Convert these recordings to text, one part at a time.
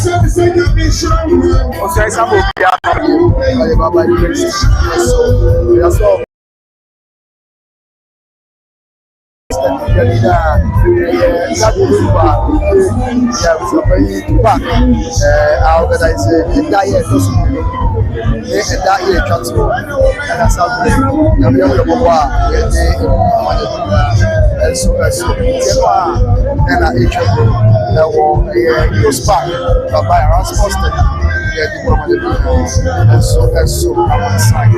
Você essa bobeira. Aí babai. Só I organize a diet transfer and a Saturday. I'm young and so and I each of them use back by our sports and so I'm on side.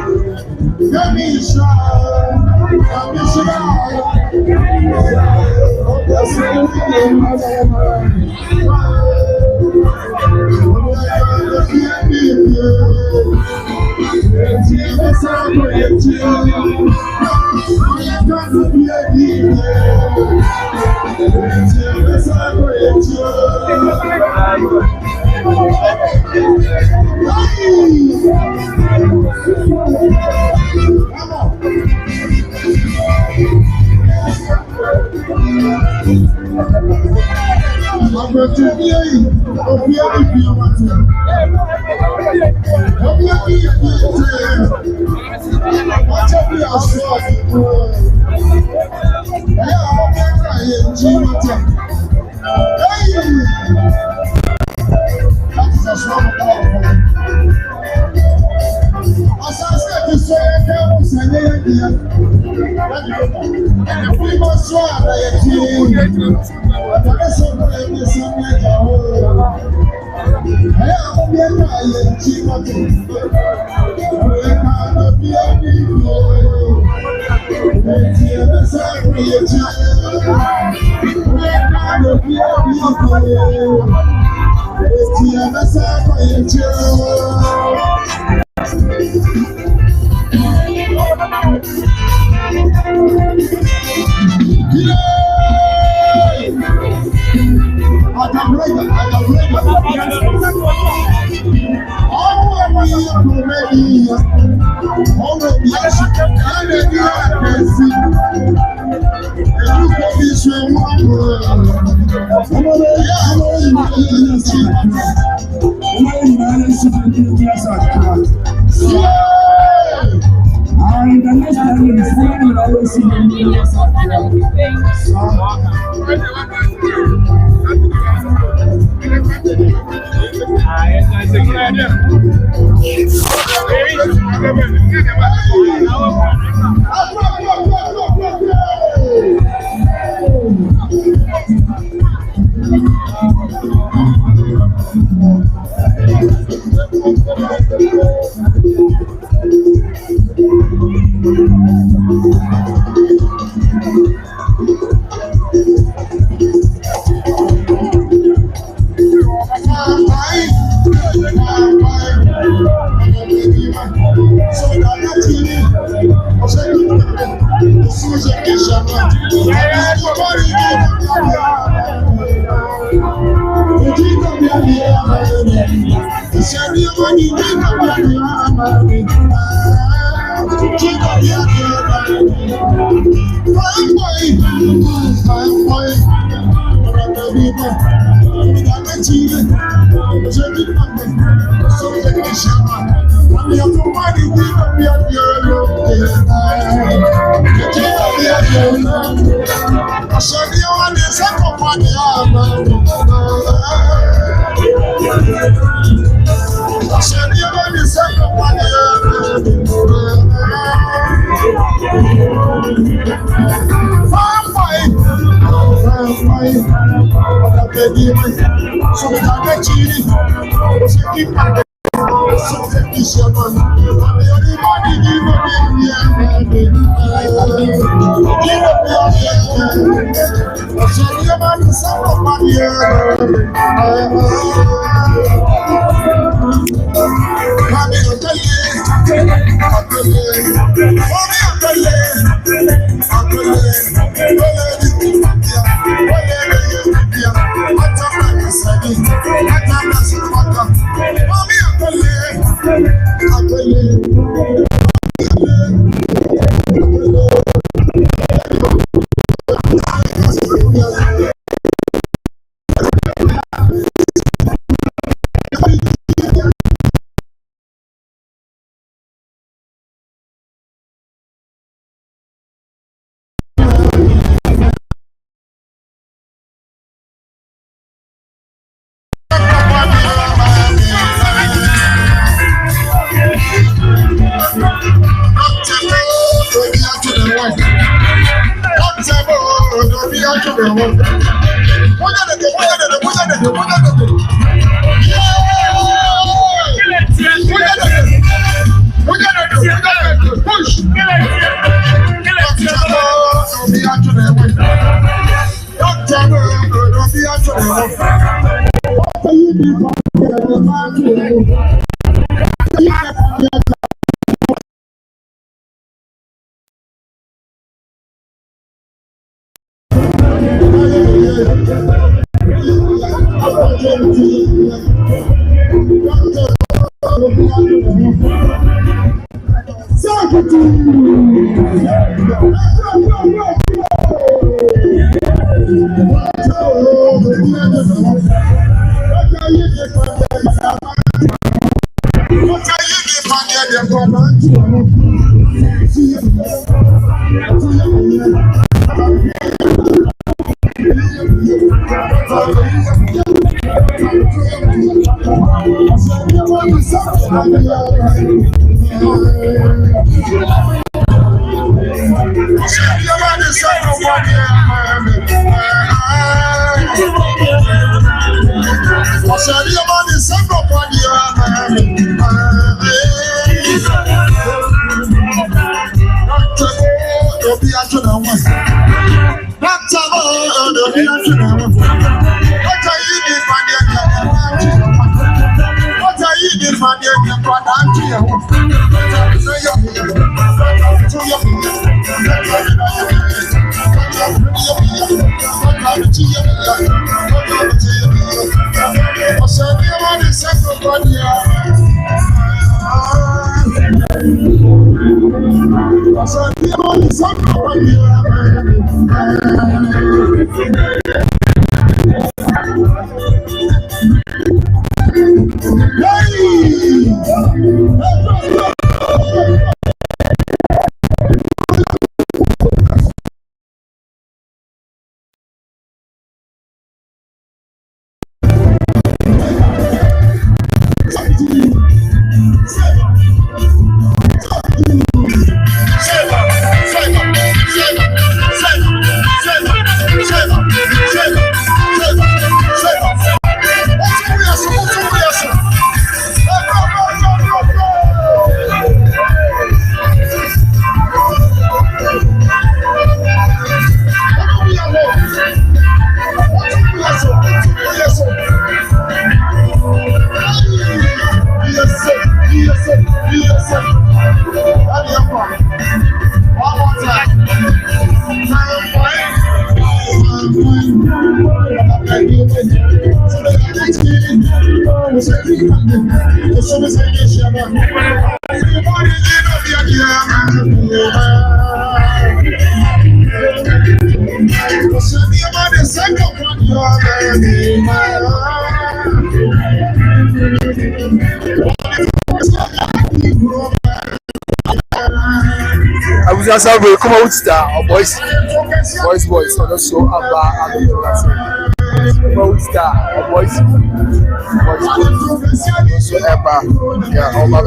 Abuja come out star or boys, and also Abba come out star or boys, so Abba, yeah, all my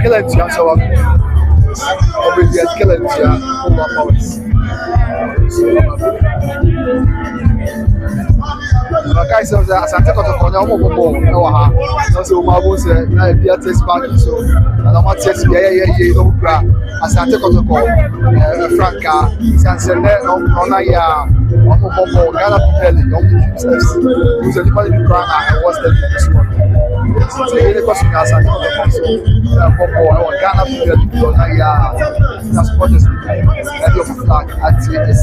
Killing you, so obviously killing you, all that powers. Guys, as I take out the corner, I'm going to go. So my boss said, "I be at this party, so and I'm at this. Yeah. As I take out the corner, Franca, since then, on a year, I'm going to go. Ghana people, who's anybody be crying? I was the this one. So the question is, I take out the corner, so Ghana people, on a year, that's what is the flag at this.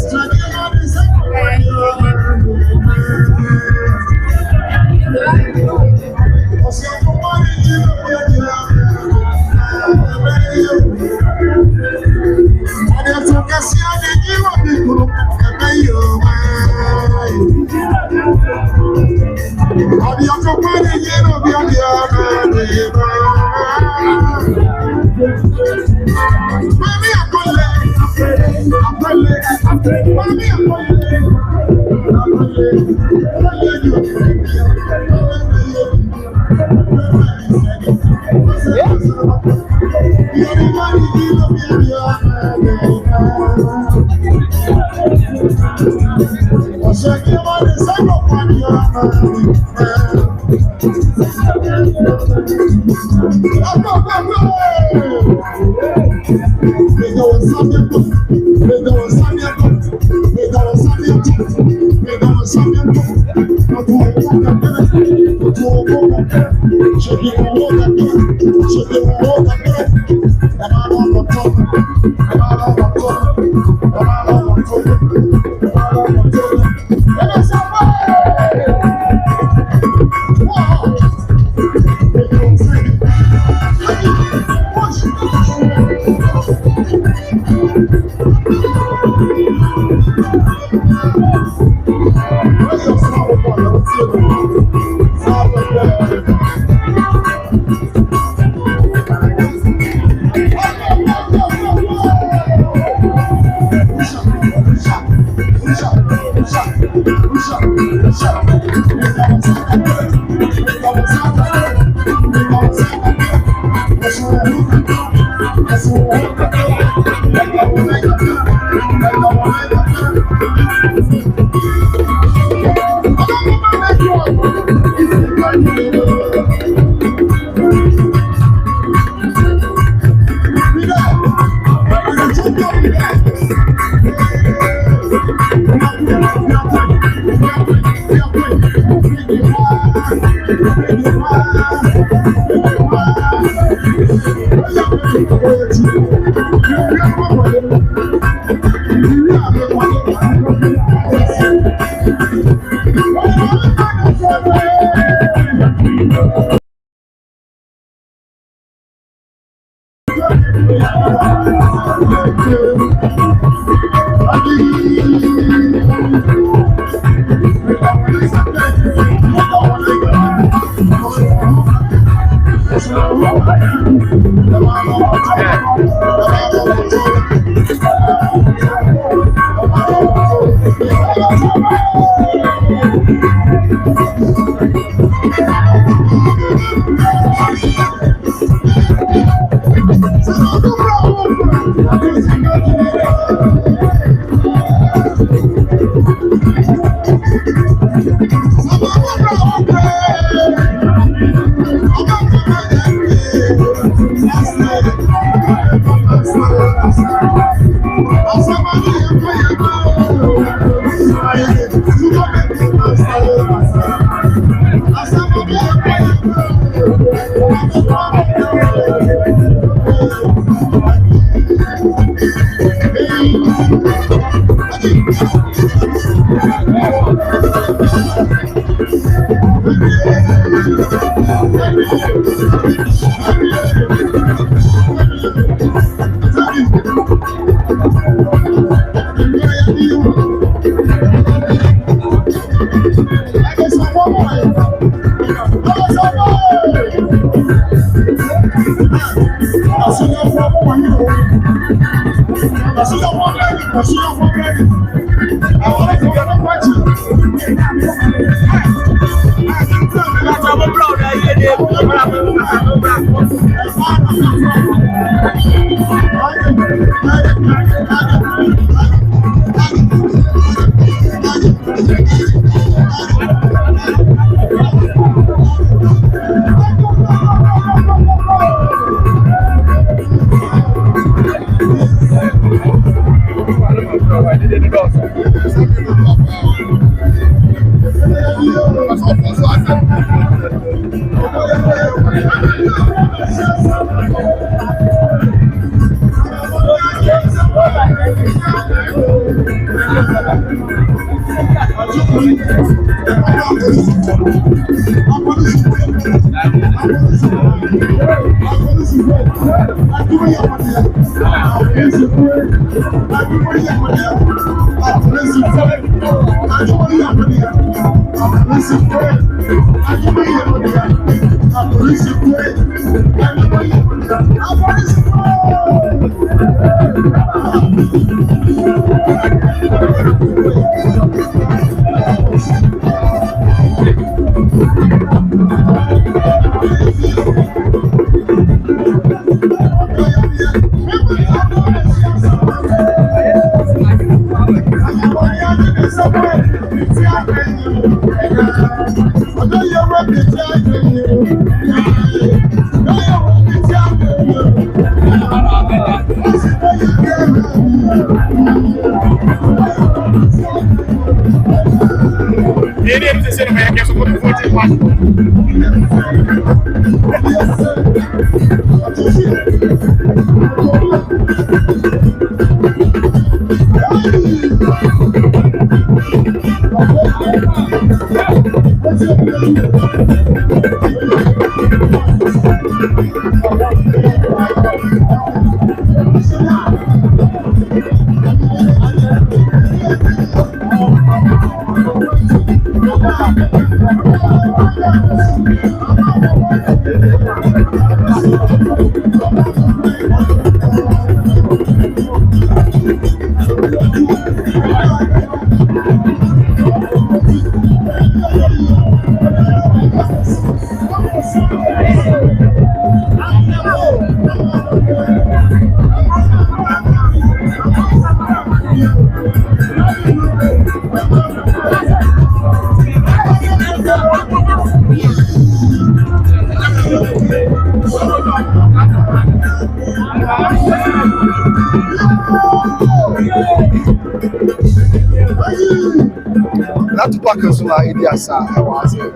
Not to pack us like Idiasa, I was a not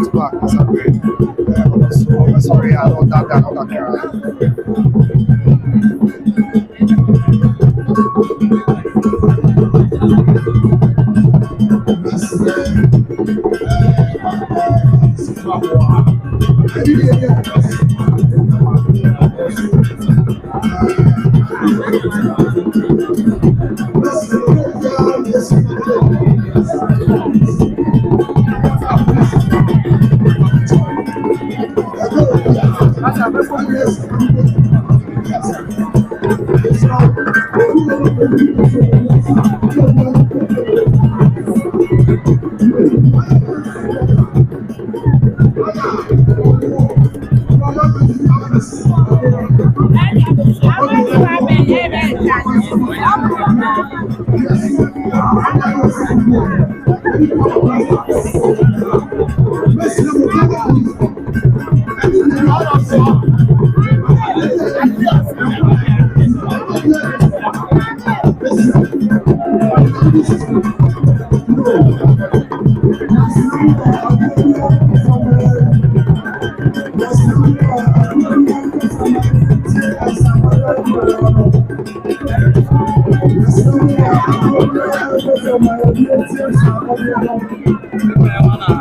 to pack us up. Sorry, I don't that.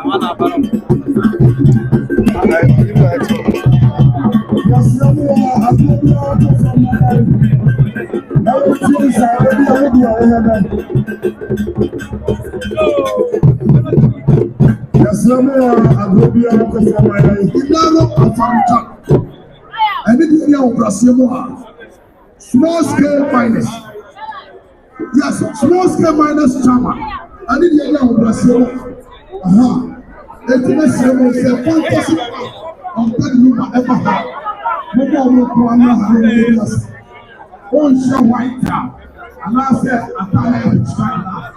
Mana Yes, no more. I go be out for my and then you know, small scale miners. Yes, small scale miners chairman. I need you know, Brazil. International is a fantasy on that you ever had. One show white town. And I said, I can't China.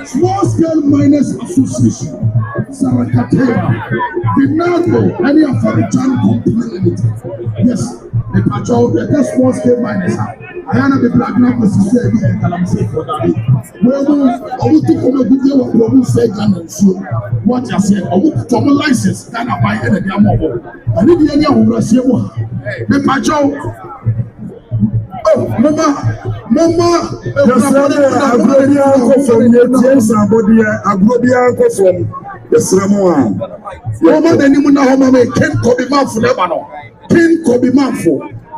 Small Scale Miners Association, Sarakatera, Binago, any of the John Company Limited. Yes, the patrol, the small scale miners. I am the black number to say, and I'm saying for that. I will take on a video of what we say, and so what I said, I will put on a license, then I buy any mobile. I need the area of Russia. The patrol. Oh, Mama,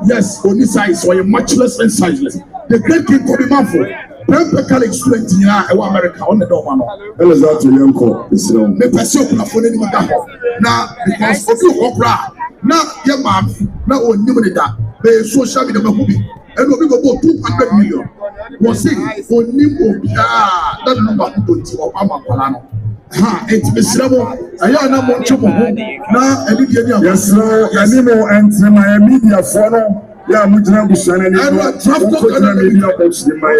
yes, Onisa is or matchless and sizeless. The great King Kobe Manfo, perfectly strength in America on the Domano. Elizabeth Yanko, the person of now because of you, Opera, now your mom, now on Numinita, the social media movie. And we go about 200 million. Was saying for Nimo, that number to Obama Polano. It's Mr. Ayana Monchomo. Now, yes, sir. Yanimo and my media follow. Yeah, Mujana Bushan and media post in my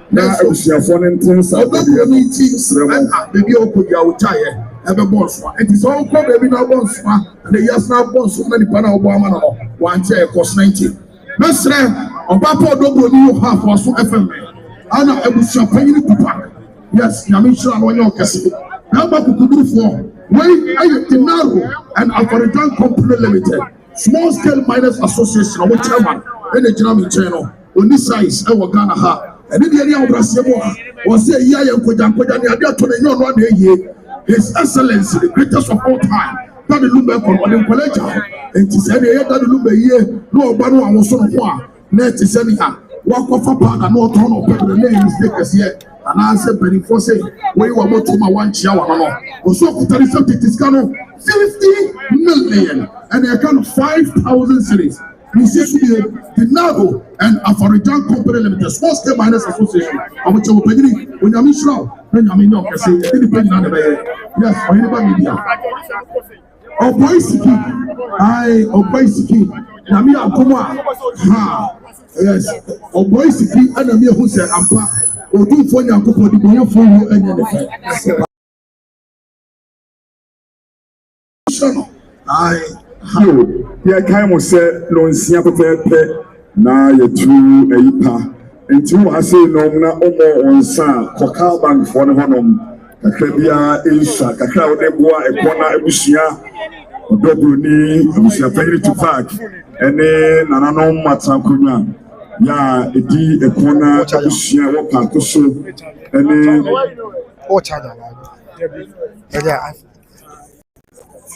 now I was your phone and things. I will be maybe Okuya. Ever boss one. It is all called every now boss one. And the years now boss so many panel Obama. One chair cost 90. Mesre Obapa Dobo New Half was for FM. Anna Ebusia paying to park. Yes, Yamisha and Wanyo Cassie. Number to do for when I Tinaro and Alfarijan Company Limited, Small Scale Miners Association, our chairman, and the German channel, on this size, our Ghana ha. And in the area of Brazil was a year and Kojan to His Excellency, the greatest of all time. That the Lumber on college, and to say that the Lumber year, no Banu and was on one, net is anyhow. Walk off a part and no turn of the name is takers yet. And I said, Penny Fosse, where you are more to my 1 child. Also, for 37 it is kind of 50 million and a kind of 5,000 cities. We see the NAGO and Afarijan Company Limited, Small Scale Miners Association, of which I will pay when I'm in Shroud, when I'm in York, I say, independent on the way. Yes, or anybody media. Oboisiki, I Oboisiki, Namia Kuma, yes, Oboisiki, and Namia who said, Ampa, or do for your couple of the for you and your I ya kai mo se no nsia pepepe na ye tu eyipa enti wo ase no na omo onsa kokal bank for ne honom kakra bia ensa kakra wo de boa ekona ebusua odobroni ebusua payiri to park ene nananom matankonya ya edi ekona ebusua wo park so ene o charger yeah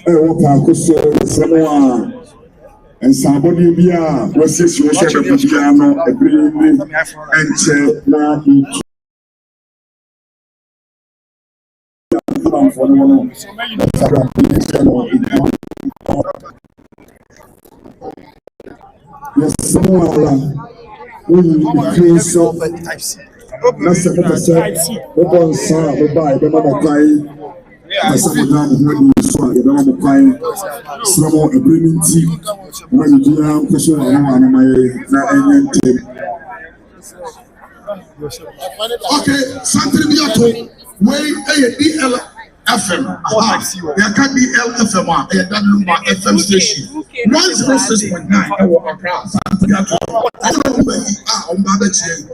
what park so someone and somebody be a was this you said the piano a green and check na for no yes someone we so that's what say we buy the mama I said, when you saw the normal pine, some agreement team, when you do have question on my okay, something be way DL FM. There can be LFM, that number FM station 106.9. I walk across. I don't know on Baba Chain.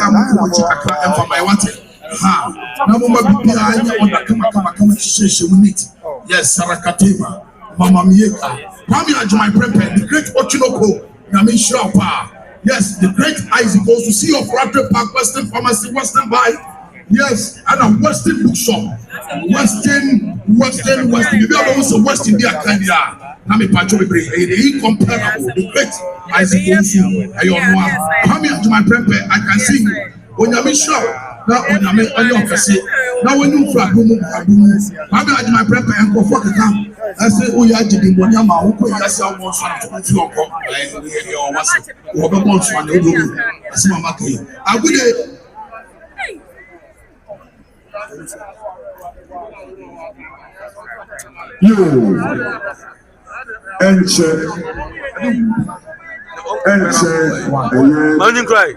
And for my wanted. No more behind on the come station we need. Yes, Sarakatema, Mama Mieka, Kwame Ajumai Prempeh, the great Ochinoko, Namin Shrapa. Yes, the great Isaac goes to see of Radley Park, Western Pharmacy, Western Buy. Yes, and a Western bookshop. Western. Maybe I don't say West India Canada. Nami Pacho be incomparable. The great Isaac goes to Kwame Ajumai Prempeh. I can see when you're sure. Now when you're now when you fly, Kwame Ajumai Prempeh and go for the camp. I say, oh, yeah, Jimmy, when you're my uncle, I say, I want to your cup. I will. You Morning cry.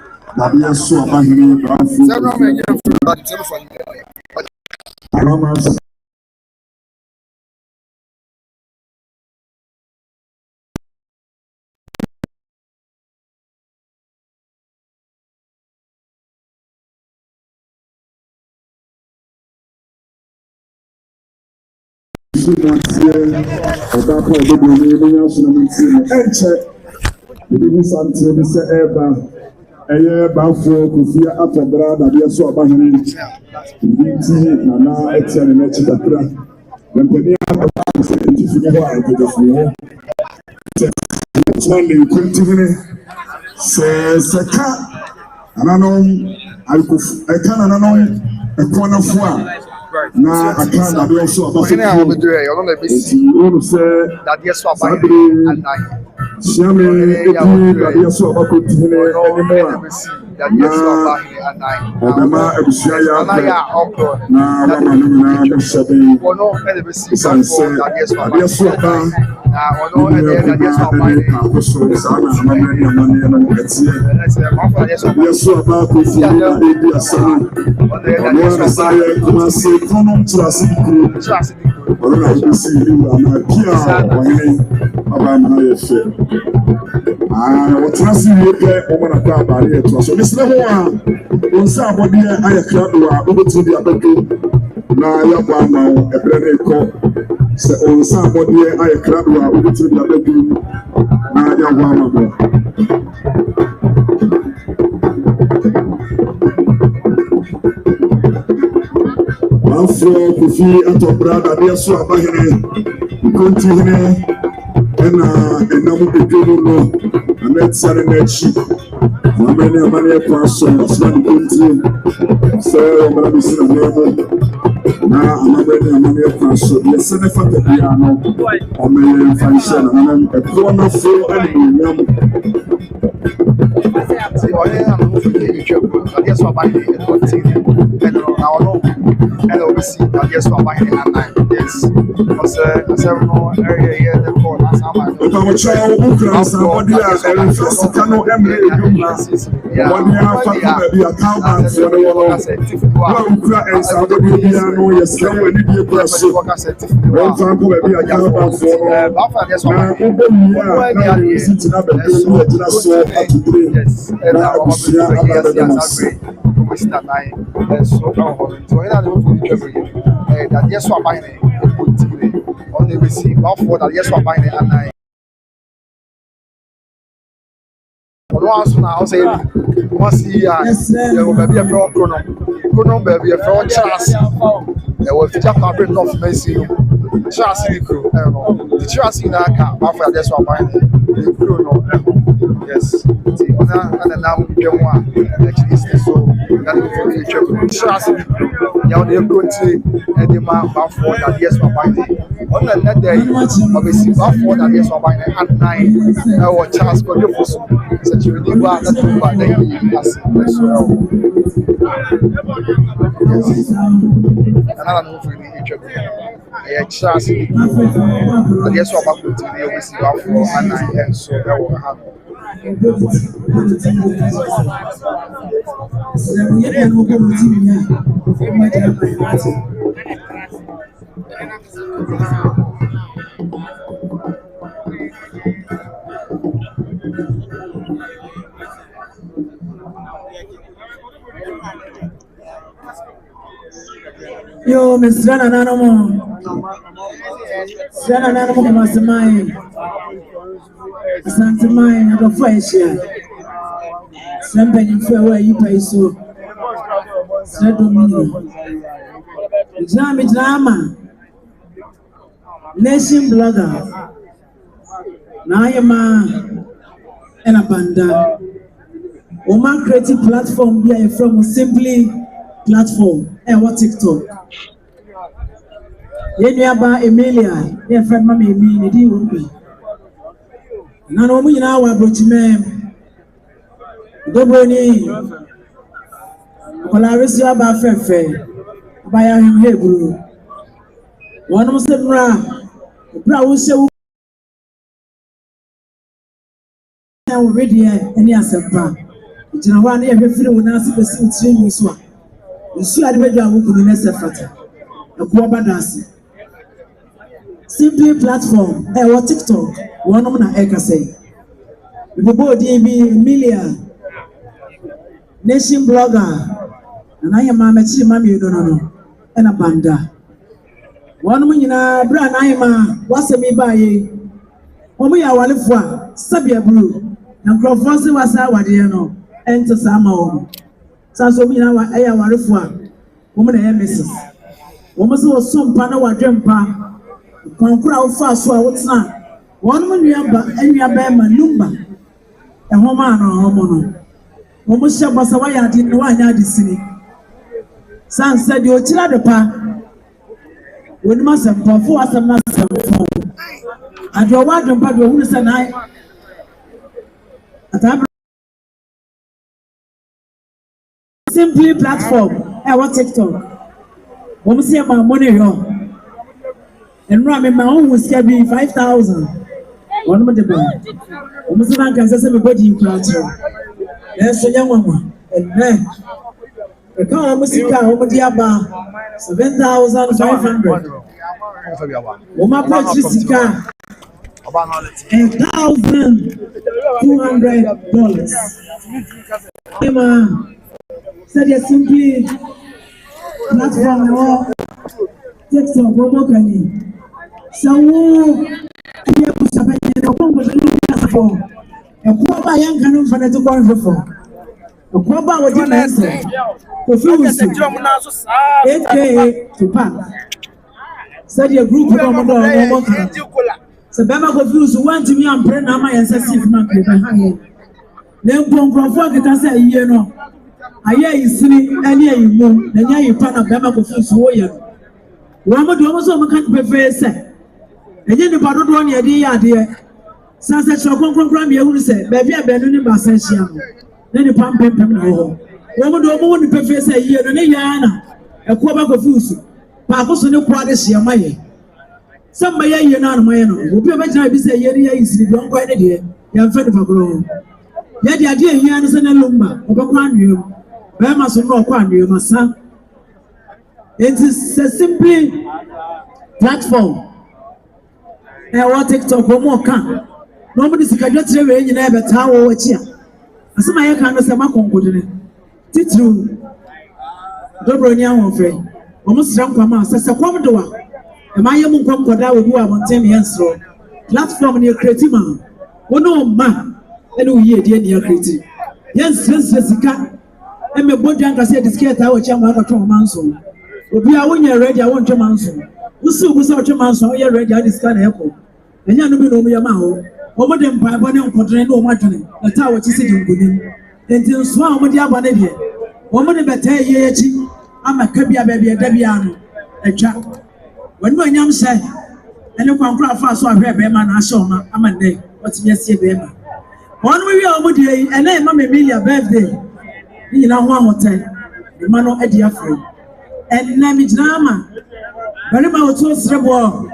Na akanda be so abafo na o bedure e ono na be si o se that yes so abaye and Siame edu dadia so abako tihine anymore. Obama ebusia ya na mama no na shabe. Sanse dadia so aba dadia so aba so sana mama ni amane na etie. Dadia so aba ko fi na ebi asana. Ono na saye kuma se kono trasi ku. Ono na ebusi iwa na pia wani aba na yefe. What was the woman of God by it? So, Miss Lemoa, on Saturday, I acquired over to the other now. Yabama, a Breneco, so on Saturday, I acquired over to the other now. Yabama. Afro, Kofi, and Tobrada, dear Swabahine, continue. And I'm going to and that's Saturday. How many money across Swan country? So, I'm going to be sitting there. Now, I'm going to money across the Seneca piano. I'm going to find some a corner for I guess what I and obviously, I guess what I yes, because several area here, the corner, our child who can somebody else, and first cannot emulate one year, the account for the one and somebody piano, yes, when you be a person, one time will be a account that yes, what buying on the receive, not for that yes, what buying and I. Once now, say, once there will be a chrono, baby, a fraud chance. There was just a bit of Messi. Chassis crew, the chassis in our car, after that's what buying the chrono. Yes, and now we don't want actually so that the future chassis crew. Now they're going to the man for that yes, what buying on the net day, obviously, for that yes, what buying at 9 our chance for the first such a really bad that you as well. Another move for the future. I chassis. I guess what about to be obviously for and 9 and so that will happen. Yo, Mr. Nanamo, Nanamo, Mastermind. Asante mai abafo ahyia. Sempany mfo wa yi pai so. Sredo mini. Drama. Nation blogger. Na yema ena banda. Oma creative platform be from Simply platform and what TikTok. Yeniaba Emilia, your friend Mammy Emi, the won't be. None of me now are brought ma'am. Doboni Polaris about Fefe by him Hebrew. One of them Bra say already any answer. It's in one every few when I see the same thing. You see, I'd rather walk in the next effort. A quarter dance. Simply platform, or TikTok, one of my acres say. The board DB Emilia, Nation blogger, and I am my mammy, you don't know, and a banda. One woman in a brand I am, what's a me by ye? Omi awalifwa, Sabia Blue, and Crawford was our dear no, and to some. Sanso mi na wa eya warefo a wo na mrs wo mo so so mpa na wadwempa kwankura wo fa so a wo tena won mo nua ba ma numba e ho ma no ho mo no wo mo hye basa wa ya ade no wa nya ade sini sansa de o kira de pa woni ma sempa fo asem na sempa ade o wadwempa de o hunu se na ata Simply platform, what TikTok. When we see my money here, and run my own was be 5,000. One of the bank. When we see my can say my body in classroom. There's a young woman, and then the car of Musica over the bar 7,500. Woman purchased car $1,200. Said you simply platform or TikTok promo kani. So you push up and you come with the look for. A proper young canon for the to go for. A proper what you answer. Confused. 8K to pack. Said your group of so Bama confused want to me and pray now my ancestors man behind. Then Crawford can say you know. Aye is any a moon, and ya pan of Bama confused warrior. One would almost can't prefer say. And yet the battle one idea. Sunset shall come you say, baby, I've been in Bassantiam. Then the pump and home. One would almost prefer say, year and a yana, a quarter confused. Pacos no quarters here, my. Somebody you know, my own. Who be a better say, yeah, is the wrong quite idea. You're fed of a grown. Yet the idea here is an alumba, of a one you. Bama so no kwa nwe masa. It is a simply platform. What TikTok or more can. Nobody is going to tell you in a tower or chair. As my kind of sama concordant. Titru Dobronia won't free. Almost drunk come out, says a commodore. And my young concorda will do a mountain answer. Platform near creative man. Oh no, man. And we hear dear creative. Yes, Jessica. And my body can say this cat, I will jump out of Manson. Obi a when you're ready, I want to Manson. Who's out to Manson, you're ready, I discard apple. And you know me, Yamaho. Over them by one on Contran or Martin, the tower is sitting with him. Until Swan with the Abanavia. Woman of a 10 year, I'm a Cabia baby, a Debiano, a chap. When my young said, and you can cry fast, so I read Beman, I saw my Amande, what's yes, Beman. One way over the and then Mamma Emilia birthday. You know, one hotel, the man of Eddie Afro. And name drama. Very much was rebel.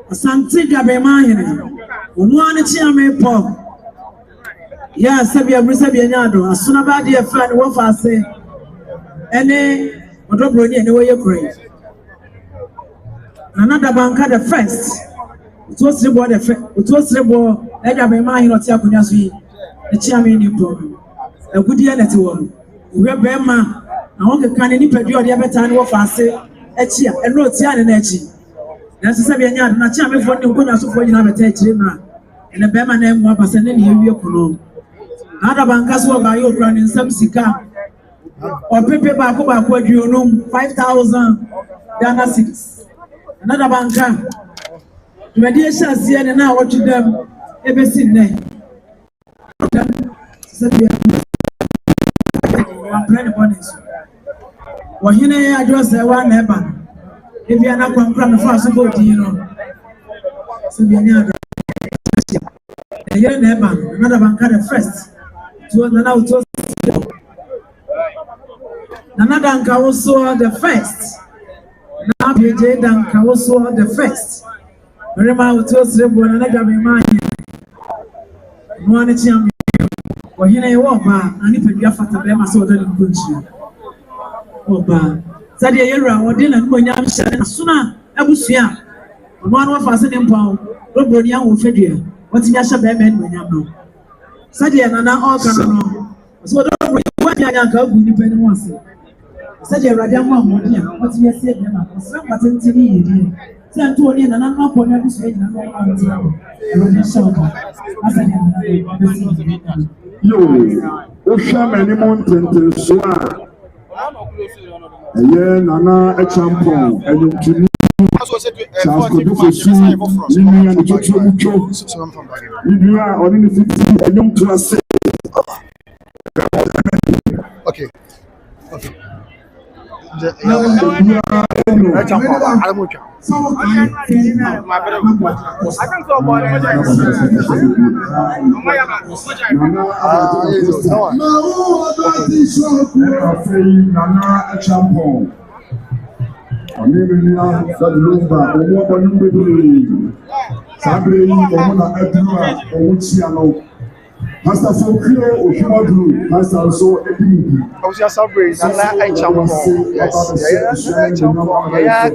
A Santiga Bemine. One chairman pop. Yes, Sabia Brisabianado. As soon about the friend, what I say. And then, what don't bring anyway you pray. Another banker, the first. It was rebel, it was rebel. Eddie Bemine or Tiakunasui. The chairman in problem. A good year that one. We are Bema. I want to can any period the other time of us say, Echia, and wrote Tian and Echi. That's a Sabian, not Champion for the good as for you have a teacher. ɛna bɛrima na ɛmu aba sɛ ne na ewie kono na adabanka so ɔba yɛ okura ne nsam sika ɔpepe baako aduonum 5,000 Ghana cedis ɛna adabanka dwumadi ehyɛ aseɛ ne na awɔtwe dɛm ebesi nnɛ sɛ bia wampere ne bɔne so wɔhene adwo sɛ wa na ɛba no ebia na kwankora me fa so bɔ odin no sɛ bia ne ada ɛyɛ na ɛba no na adabanka the first to na to na danka wo so the first na bieje danka wo so the first rema wo to srebo na dwabe ma anya no ane chiam wɔhene yɛ wɔ ba ani padua fata bɛma sɛ ɔda ne nkonkyia ɔba sɛdeɛ yɛwura wɔde na no nyam hyɛ na sona abusua ɔno ano wafa se ne mpaw robroni awo fadua wɔtumi ahyɛ bɛma no nyam no sɛdeɛ nana ɔka no so ɔda wɔde anya ka agu nipa ne mu ase sɛdeɛ awurade ama ɔmɔden a wɔtumi asie bɛma ɔsɛ mpatentene yɛ die sɛ nto ɔne nana no akɔ no abusua nyina no ɔmɔden awurade hyɛ ɔka asɛdeɛ yo wohwɛ m'anim ntentenso a ɛyɛ nana ɛkyampɔn ɛnwomtoni Charles Kodufo su ne nua ne totoro mu two ne nua a ɔne ne fiti ɛnwom to ase Okay. Pastor Fokio Oshimadu, Pastor so Edimudi. I was just celebrating Nana Echampong. Yes,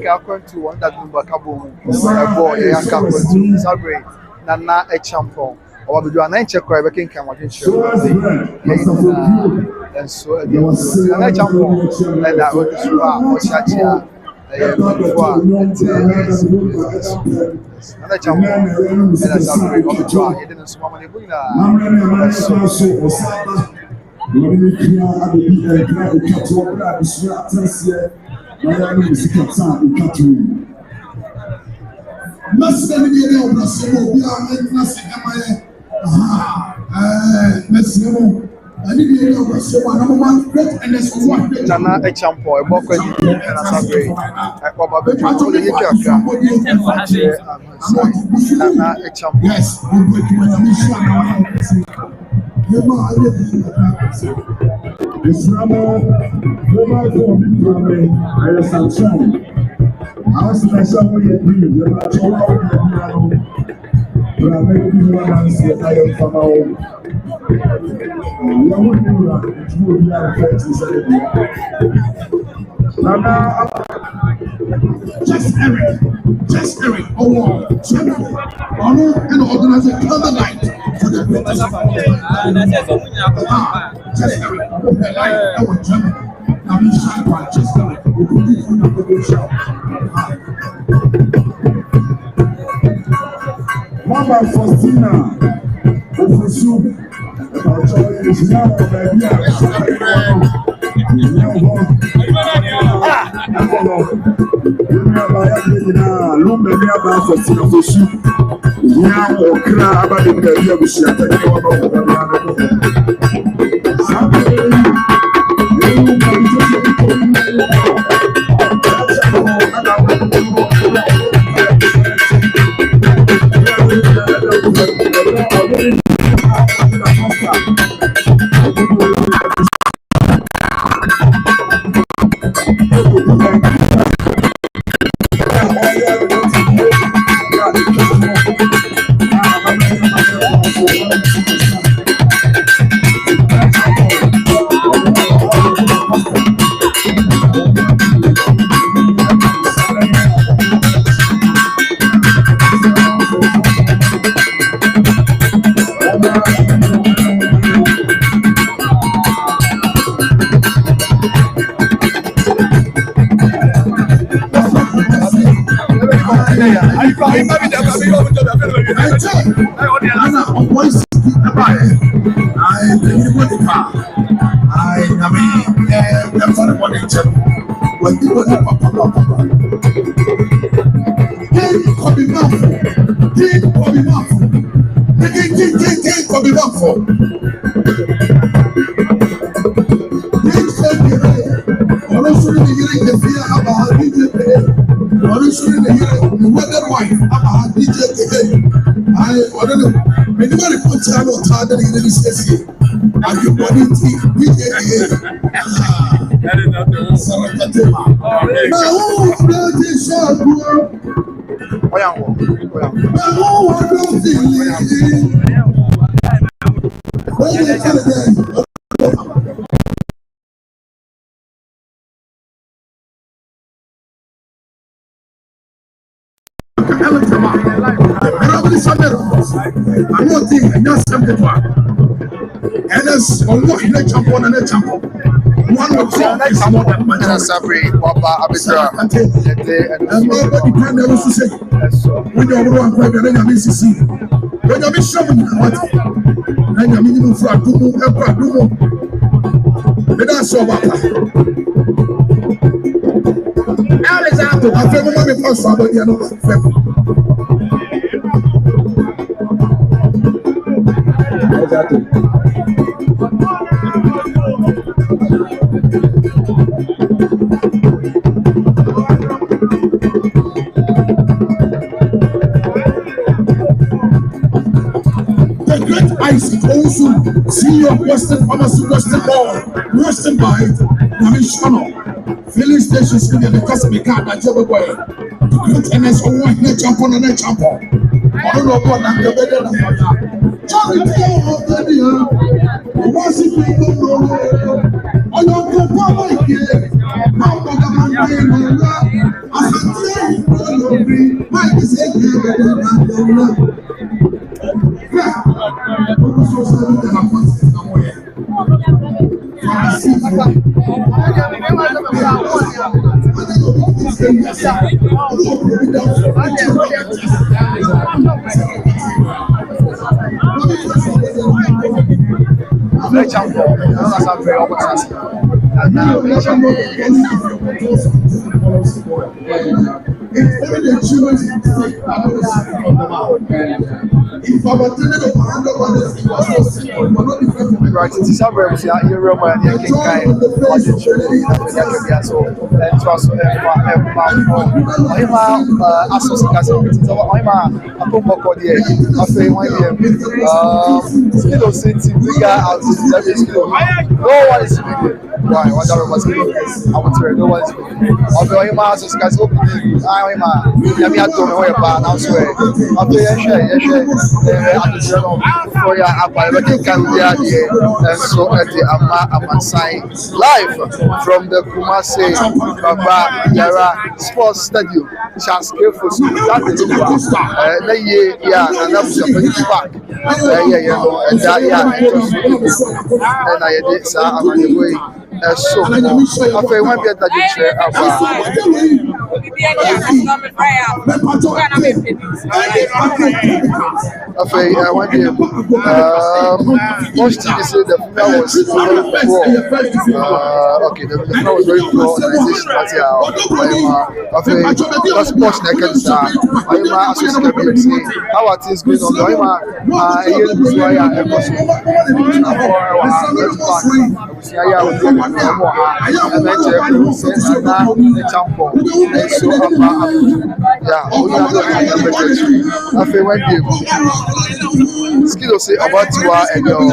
yeah, going to one that number Cabo. Boy, yeah, going to celebrate Nana Echampong. Or we do a 9 check where we can come and show. And so, Nana Echampong, and that was Oshachia. Nana Echampong, and that's how we go to try. It didn't swim on the winner. Nana Echampong, a more credit and a salary. I probably told you Nana Echampong. Yes, Just Eric, oh, honor and organize a candlelight for the greatest of all Just Eric, I want German. Now we shine by Just Eric. We put it on the show. Mama Faustina, Ofusu, is now baby. CEO Western Pharmacy, Western Mall, Western Bind, Namishono, filling stations in the Cosmic Card, and Jabba Boy. The NS on one net jump on a net jump on. I don't know what I'm the better than that. Charity of the year, was it people? I don't know what I hear. How about the man? I said, Mike is a good. Right, it's somewhere we are here, and you can kind of watch it. So, and trust live from the Kumasi Baba Yara Sports Stadium. Charles Careful, that is park. And I did so after one get that chair most TV say the film was very poor. Okay, the film was very poor organization, but that's much naked star. I'm associated how are things going Skido say about you and your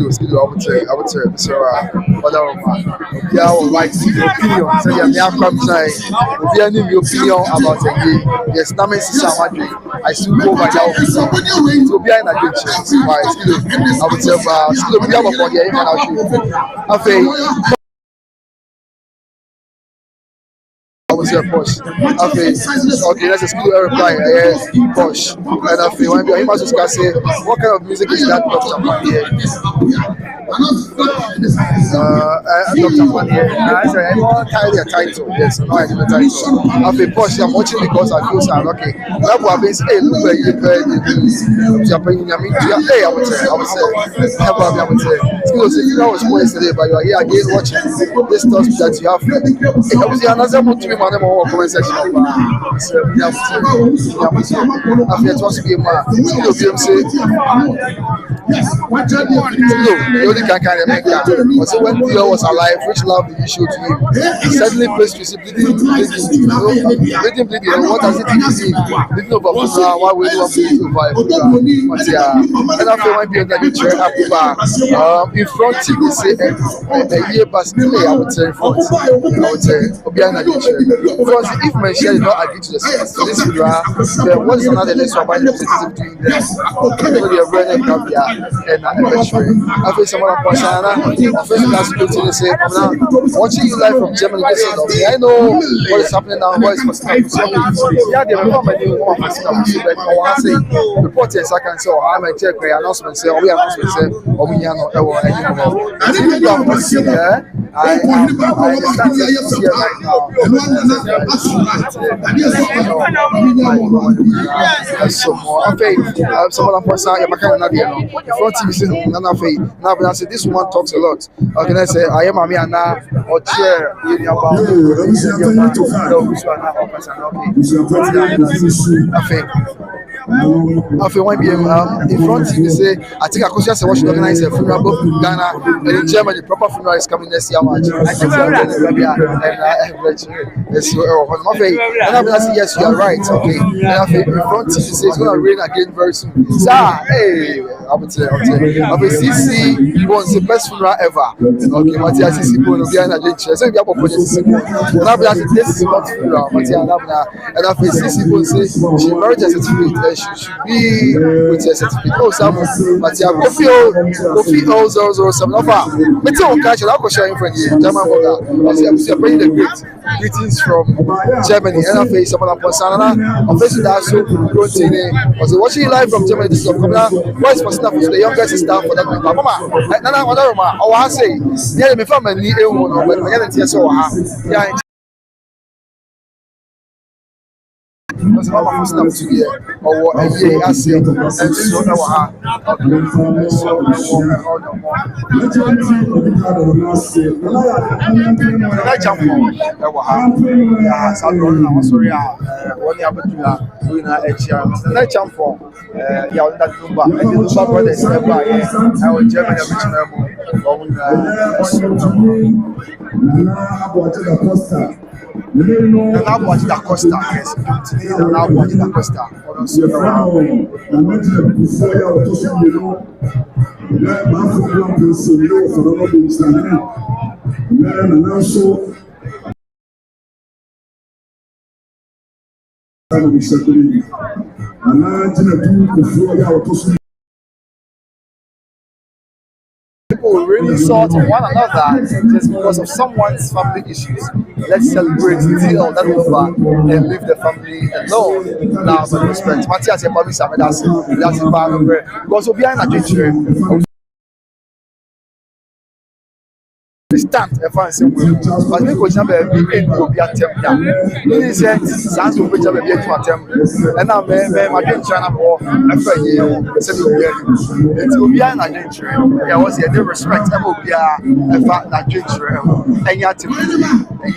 Skido, I would say, so yeah, right, opinion. So yeah, come try. If you have any opinion about the game, yes, that means I still go by that opinion. So behind a good chance, why Skido, I would say, Skido, we have a body, and I'll show you. was here Posh. Okay, let's just give a reply. Posh. And I feel when he must just say, what kind of music is that Dr. Money here? Dr. Money here. I said, I'm not title. Yes, no, I give a title. I feel Posh, I'm watching because I feel so okay. That would have been, hey, look where you pay. Hey, I would say, I would say, you know, I was yesterday, but you are here again watching this stuff that you have. I was here another month to be my comment section. I feel it was game, the only can carry a man. Was when Theo was alive, which love did you show to him? He suddenly placed bleeding. What does it mean? Bleeding over why we do want to survive. And after one period that you chair up in front of you say a year past I would say in front. I would say because if my share did not agree to this then what is another lesson about the positive doing this? Really a very and eventually after someone watching you live from Germany. I know what is happening now. What is yeah, they will come and do one reporters I can say, I'm a check announcement, say, we announcement, say, or we are not, or I understand here right now. Someone person, you're kind of the front TV now, but I say this one talks a lot. How can I say, I am a man now, or chair, I feel one in front you say I think I could just watch organize a funeral both Ghana and in Germany. Proper funeral is coming next year. I think yes, you are right. Okay, and I feel in front you say it's gonna rain again very soon. Hey, I would say CC was the best funeral ever. Okay, Matthias CC Bono behind a gentle. So we have a CC Bono. Now this is not funeral. Matthias and I feel CC Bono say she married a certificate. Should be with a certificate. Oh, some Matthias Kofi 007 offer. Let's all catch it. I'll share in front of you. German Boga. You're bringing the greetings from Germany. And I face someone upon Sanana. I'm facing that so continue. I was watching live from Germany. This is coming out. Voice for stuff for the younger sister for that group. Mama, Nana, Mama, oh, I say, yeah, me from a new one, but I get it. So, yeah. Because Mama was not to hear or a year as and so now. I jump on. Sorry, what happened to you know, I jump for that number. I did the brothers nearby. I was German now watch the Costa. Yes, now watch the Costa. People really sort of one another just because of someone's family issues. Let's celebrate till that over and leave the family alone. Now, with respect, Matthias and Bobby Sam, that's a part of it. Because we're behind a picture. Stand a fancy way, but we could have a big attempt. He said, Sans will be able to attempt, and now my China war, after a year, it will be an adventure. There was a respect, I will be a fact adventure, and yet, and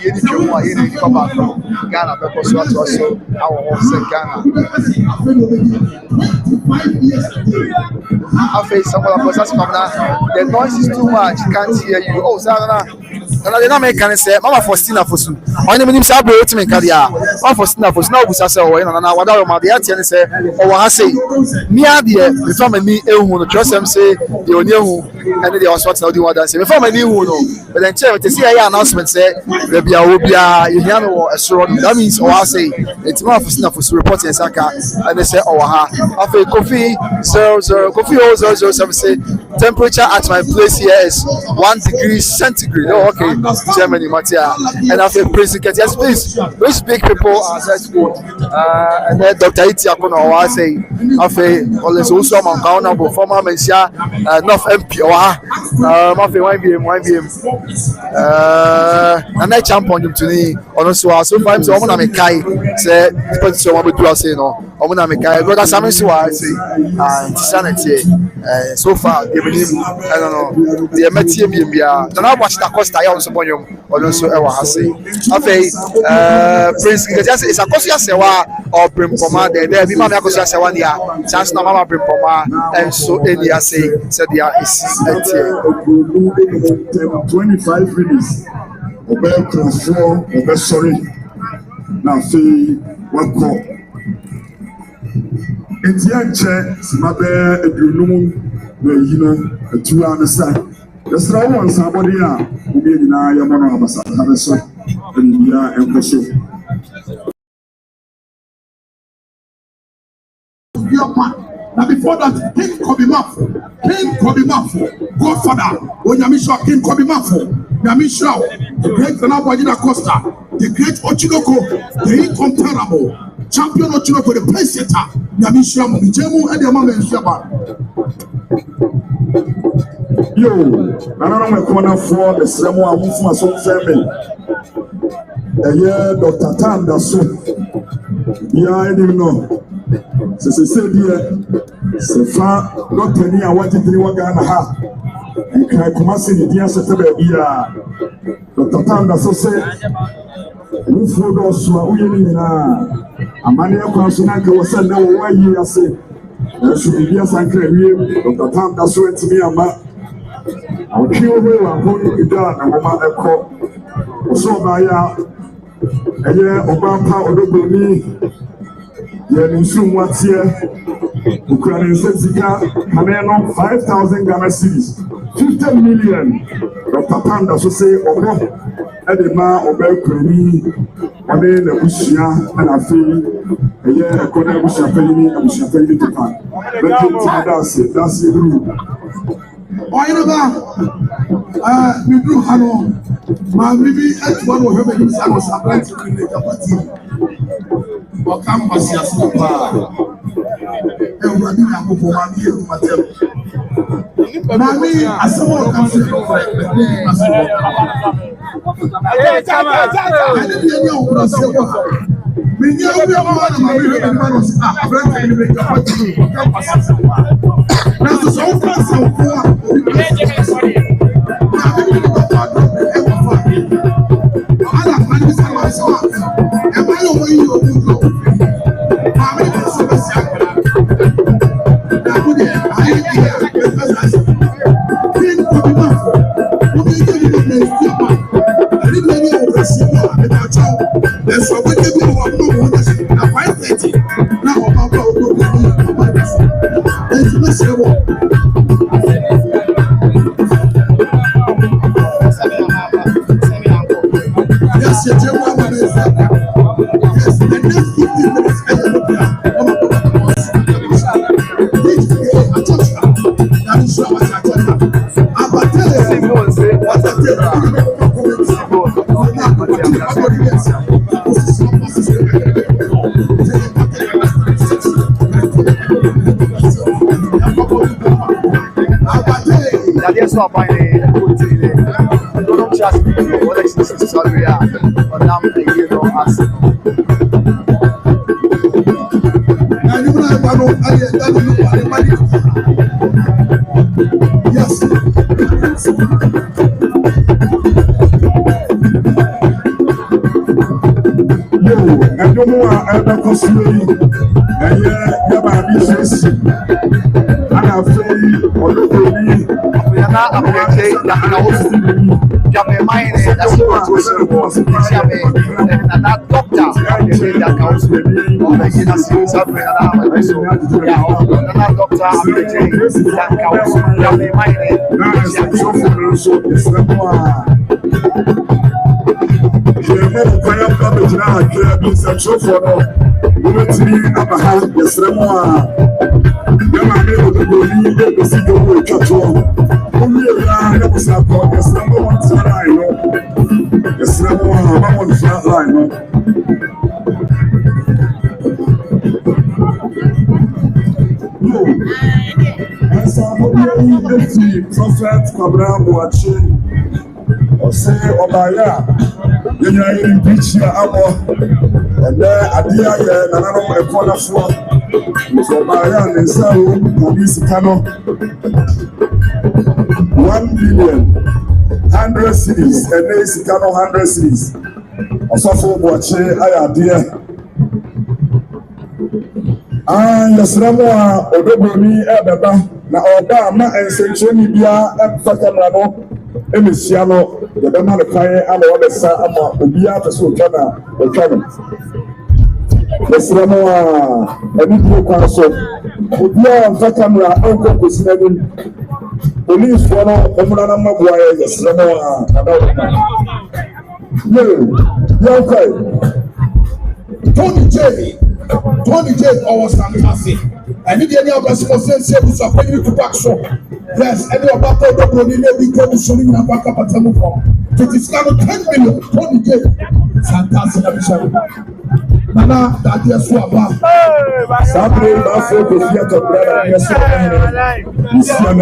you need to want to come back from Ghana because what also our home Ghana. I face someone of us coming out. The noise is too much, can't hear you. Oh, Sarah, and I did not make any say, Mama Faustina for soon. My name is Sabro to me, Kadia. one for Sina for Sina Busa say or na wada o ma de ate ne say o ha say me ade me fa mani ehu no trust am say the oni ehu and the hospital na di wada say me fa mani ehu no but then check say here announcement say there be a obia you hear no esoro that means o ha say it's more for Sina for report in Saka and they say o ha after Kofi 0007 say temperature at my place here is 1 degree centigrade. Oh, okay, Germany, Matia. And after President, yes, please, which big people are that good? And then Dr. Iti Akono, I say, after all this also among Ghana, former Mensia, North MP, or Mafia YBM, and I jump on them to me, on us, so far, so I'm going to Kai, say, so I'm going to say, no, I'm going to Kai, but that's something so I say, and sanity, so far, I don't know, the Metium, then I watched the Costa, I also born you, or also, I say, okay, Prince, it's a Cosia Sewa or Brimpoma, there be Mamma Cosia Sewa, chance no Mama Brimpoma, and so India say, said there is 25 minutes. Obey transform, obey sorry. Now say one call. It's young chair, Smabe, a Dunum, the two understand. The strong one, somebody who be in our Yamana Massa, Harrison, and India and Kosovo. Now before that, King Kobimafu, Godfather, Onyamisha, King Kobimafu, Yamisha, the great Nabajina Costa, the great Ochinoko, the incomparable champion Ochinoko, the pace setter, Yamisha, Mijemu, and the Mama and Shaba. Yo, I don't know corner for the Samoa Mufma so family. A year, Dr. Tanda so. Yeah, I didn't know. Se said here, se fa not any I wanted to work on her. And can I come and see the dear Saturday? Yeah, Dr. Tanda so say, who for those who are winning a mania consonant was sent over 1 year. Say, there should be yes and clear. Dr. Tanda so went to me a man. I'll kill her and hold it down and woman echo. So by a year Obama or the Yen soon what's here, Ukrainian Sensika, Haneno, 5,000 Ghana cedis, 50 million. Dr. Panda so say, Edema, Obey Kremi, One, the Bushia, and I feel a year, a corner of Bushapelli, and Bushapelli to Pan. But that's it, oh, you know that? We drew Hano, my maybe at one of her babies, I was applying to create a party. Or campus, yes, and running up for 1 year. Mammy, I saw a country of I didn't know what I said. We knew we are one of my was a friend and make a party for campus. Now, the so far, so far, só vai curtir, não te acho que olha esse salve a madame de Hero as yes yo and you know I consider yaba business and I feel na apete na house ya me mine na so to na doctor the accounts, the suffering, doctor, Prophet Abraham Boachi Ose Obaya Yenya yiri bichi abo ende adia ye nanano efonafo so Obaya nensawo polisi kano 1 billion 100 cities ende sikano 100 cities Osafo Boachi ayadia yasramo odoboni ebeba na oba ma ensencheni bia emfaka no emesia no yebema ne kan ama wabesa ama obia feso otwana yasramo ebi kwa so obia emfaka mra onko kosinani police no omuna na mabuwa yasramo adawo okay Tony J always fantastic. I need any of us to say we support you to back so. Yes, any of that the money we go to showing na back up at them from. It is now 10 million. Tony J fantastic episode. Nana that is so about. Sabre ba so to see to brother yes. This is na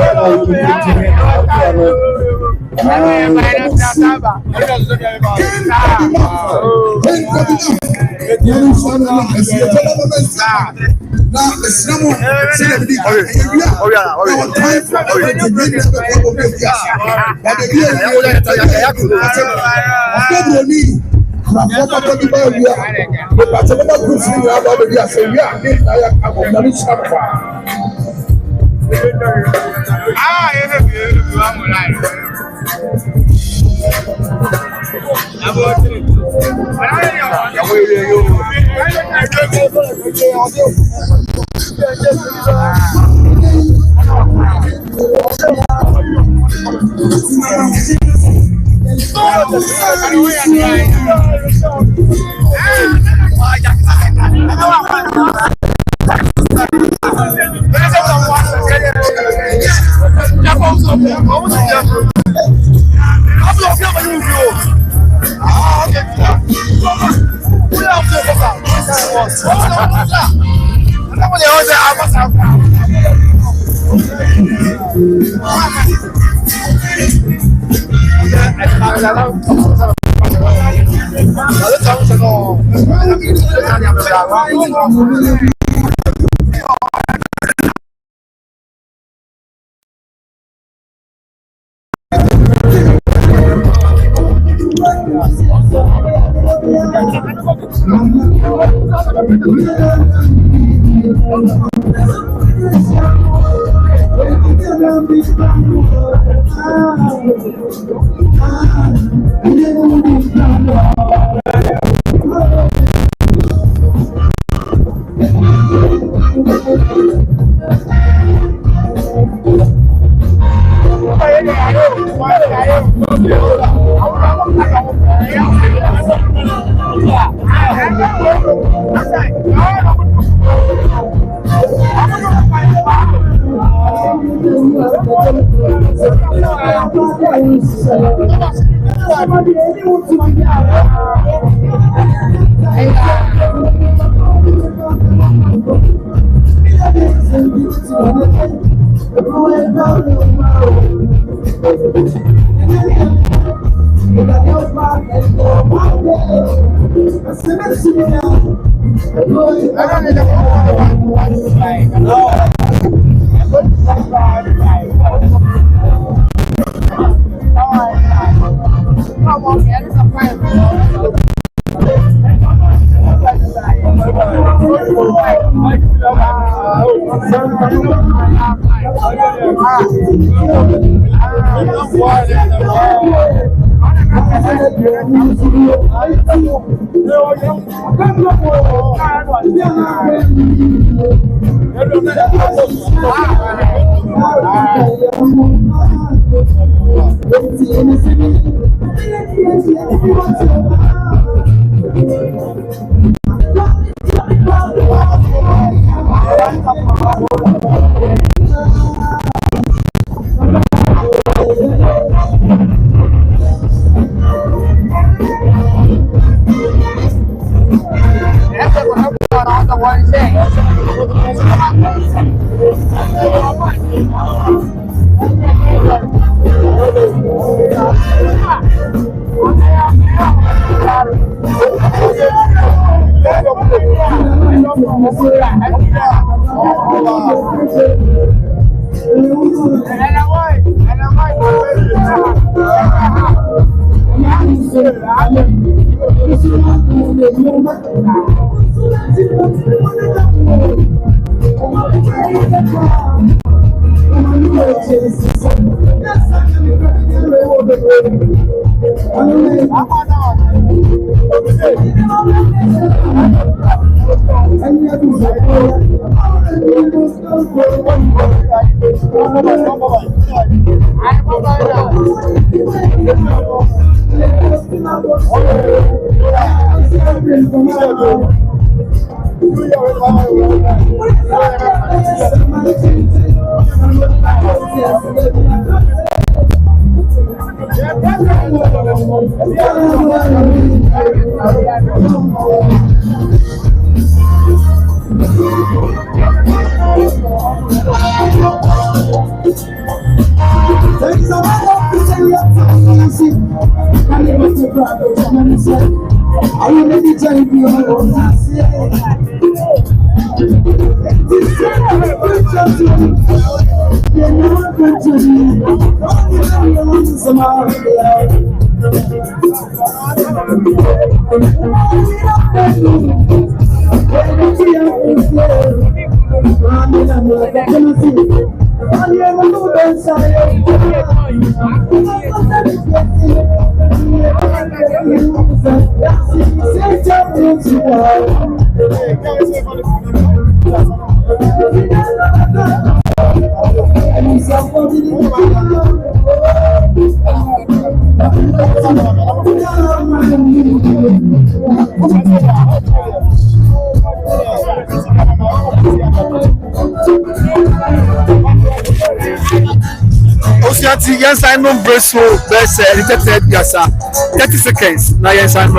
Osiati yes I know Breso best edited 30 seconds now yes I'm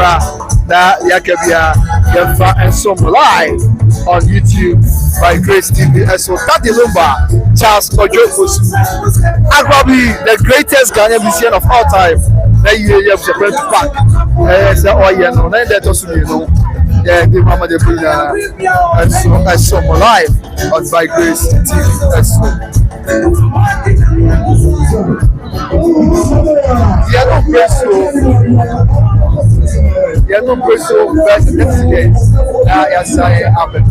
that yakabia yafa and some live on YouTube by Grace TV so Daddy Lumba Charles Ojofosu probably the greatest Ghanaian musician of all time that you have to back say oh yeah no that also you know yeah the mama de Brina and some live on by Grace TV so no preso versus incidents yes I happen